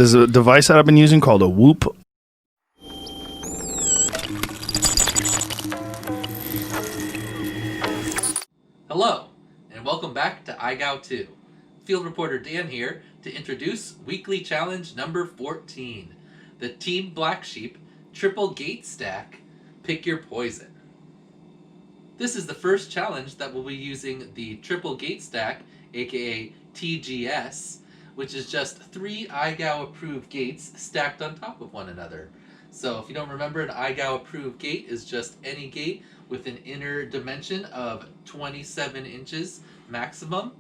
There's a device that I've been using called a Whoop. Hello, and welcome back to IGOW2. Field reporter Dan here to introduce weekly challenge number 14, the Team Black Sheep Triple Gate Stack Pick Your Poison. This is the first challenge that will be using the Triple Gate Stack, aka TGS, which is just 3 IGOW approved gates stacked on top of one another. So if you don't remember, an IGOW approved gate is just any gate with an inner dimension of 27 inches maximum,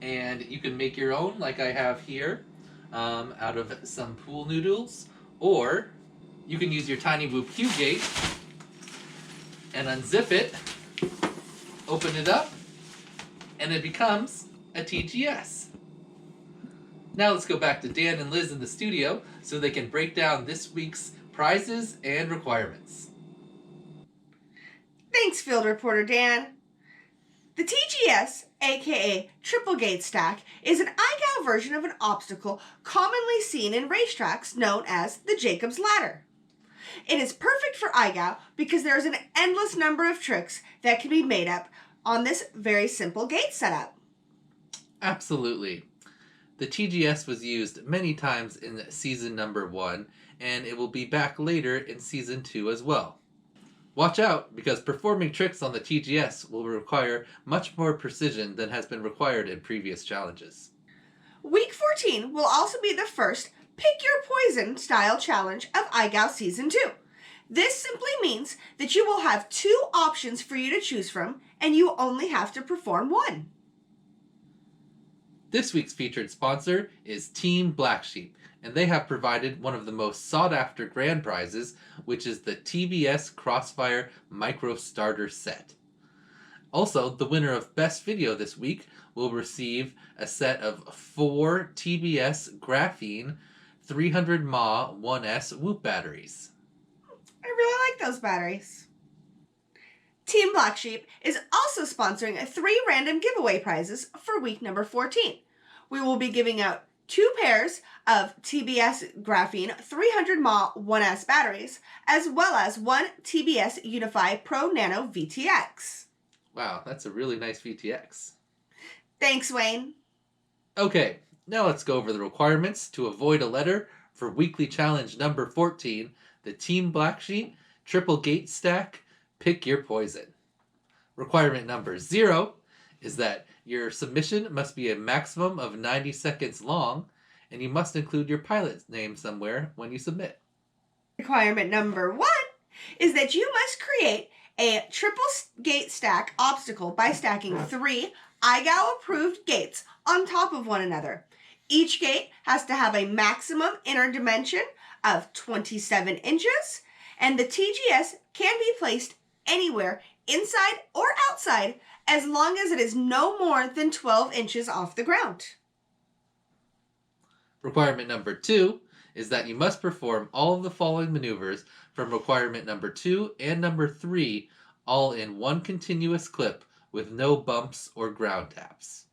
and you can make your own like I have here out of some pool noodles, or you can use your Tiny Whoop Q gate and unzip it, open it up, and it becomes a TGS. Now let's go back to Dan and Liz in the studio so they can break down this week's prizes and requirements. Thanks, field reporter Dan. The TGS, aka Triple Gate Stack, is an IGOW version of an obstacle commonly seen in racetracks known as the Jacob's Ladder. It is perfect for IGOW because there is an endless number of tricks that can be made up on this very simple gate setup. Absolutely. The TGS was used many times in season number 1, and it will be back later in season 2 as well. Watch out, because performing tricks on the TGS will require much more precision than has been required in previous challenges. Week 14 will also be the first Pick Your Poison style challenge of IGOW Season 2. This simply means that you will have 2 options for you to choose from, and you only have to perform one. This week's featured sponsor is Team Black Sheep, and they have provided one of the most sought-after grand prizes, which is the TBS Crossfire Micro Starter Set. Also, the winner of Best Video this week will receive a set of 4 TBS Graphene 300 mAh 1S Whoop batteries. I really like those batteries. Team Black Sheep is also sponsoring 3 random giveaway prizes for week number 14. We will be giving out 2 pairs of TBS Graphene 300 mAh 1S batteries, as well as 1 TBS Unify Pro Nano VTX. Wow, that's a really nice VTX. Thanks, Wayne. Okay, now let's go over the requirements to avoid a letter for weekly challenge number 14, the Team Black Sheep Triple Gate Stack Pick Your Poison. Requirement number 0 is that your submission must be a maximum of 90 seconds long, and you must include your pilot's name somewhere when you submit. Requirement number 1 is that you must create a triple gate stack obstacle by stacking 3 IGOW approved gates on top of one another. Each gate has to have a maximum inner dimension of 27 inches, and the TGS can be placed anywhere inside or outside as long as it is no more than 12 inches off the ground. Requirement number 2 is that you must perform all of the following maneuvers from requirement number 2 and number 3 all in one continuous clip with no bumps or ground taps.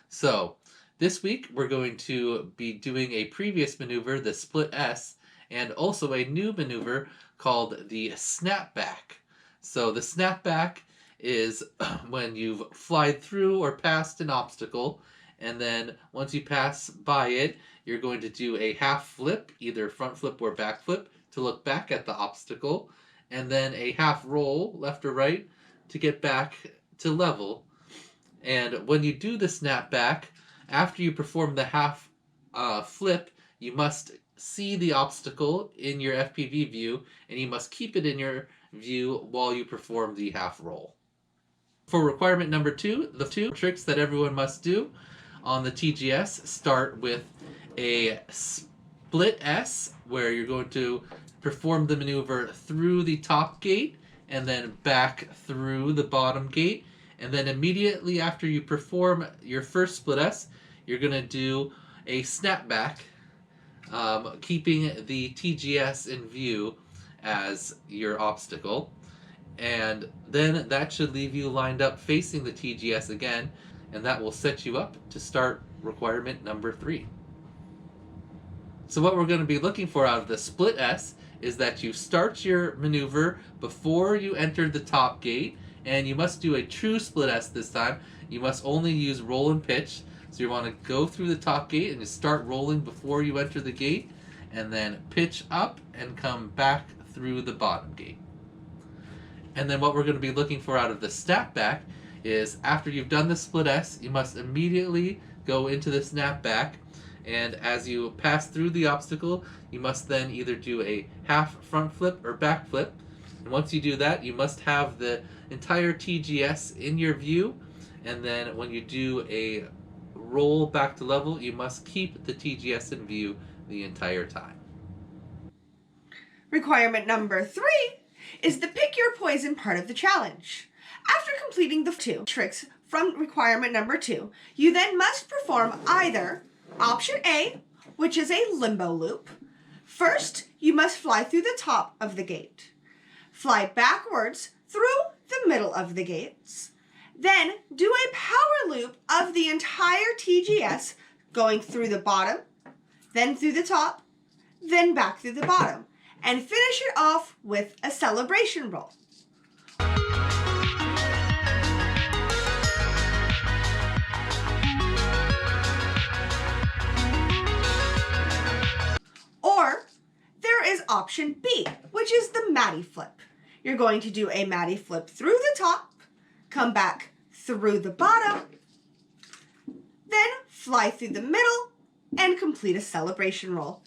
So, this week we're going to be doing a previous maneuver, the Split S, and also a new maneuver called the Snapback. So the Snapback is when you've flied through or past an obstacle, and then once you pass by it, you're going to do a half flip, either front flip or back flip, to look back at the obstacle, and then a half roll, left or right, to get back to level. And when you do the Snapback, after you perform the half flip, you must see the obstacle in your FPV view, and you must keep it in your view while you perform the half roll. For requirement number 2, the 2 tricks that everyone must do on the TGS start with a Split S, where you're going to perform the maneuver through the top gate and then back through the bottom gate, and then immediately after you perform your first Split S, you're going to do a Snapback, keeping the TGS in view as your obstacle, and then that should leave you lined up facing the TGS again, and that will set you up to start requirement number 3. So what we're going to be looking for out of the split S is that you start your maneuver before you enter the top gate, and you must do a true split S this time. You must only use roll and pitch. So you want to go through the top gate and you start rolling before you enter the gate, and then pitch up and come back through the bottom gate. And then what we're going to be looking for out of the snapback is after you've done the split S, you must immediately go into the snapback, and as you pass through the obstacle, you must then either do a half front flip or back flip. And once you do that, you must have the entire TGS in your view, and then when you do a roll back to level, you must keep the TGS in view the entire time. Requirement number 3 is the pick your poison part of the challenge. After completing the 2 tricks from requirement number 2, you then must perform either option A, which is a limbo loop. First, you must fly through the top of the gate. Fly backwards through the middle of the gates. Then do a power loop of the entire TGS, going through the bottom, then through the top, then back through the bottom, and finish it off with a celebration roll. Or there is option B, which is the Maddie flip. You're going to do a Maddie flip through the top, come back through the bottom, then fly through the middle and complete a celebration roll.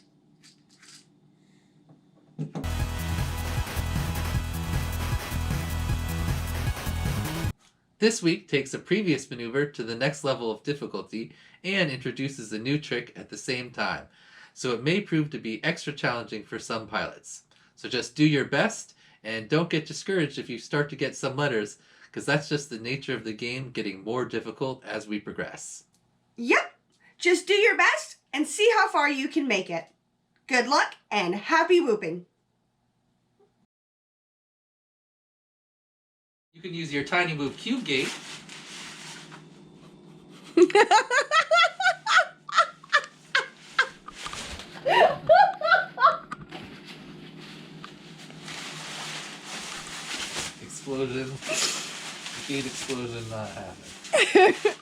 This week takes a previous maneuver to the next level of difficulty and introduces a new trick at the same time, so it may prove to be extra challenging for some pilots. So just do your best and don't get discouraged if you start to get some letters, because that's just the nature of the game getting more difficult as we progress. Yep, just do your best and see how far you can make it. Good luck and happy whooping. You can use your tiny move cube gate. Explosion. Gate explosion not happening.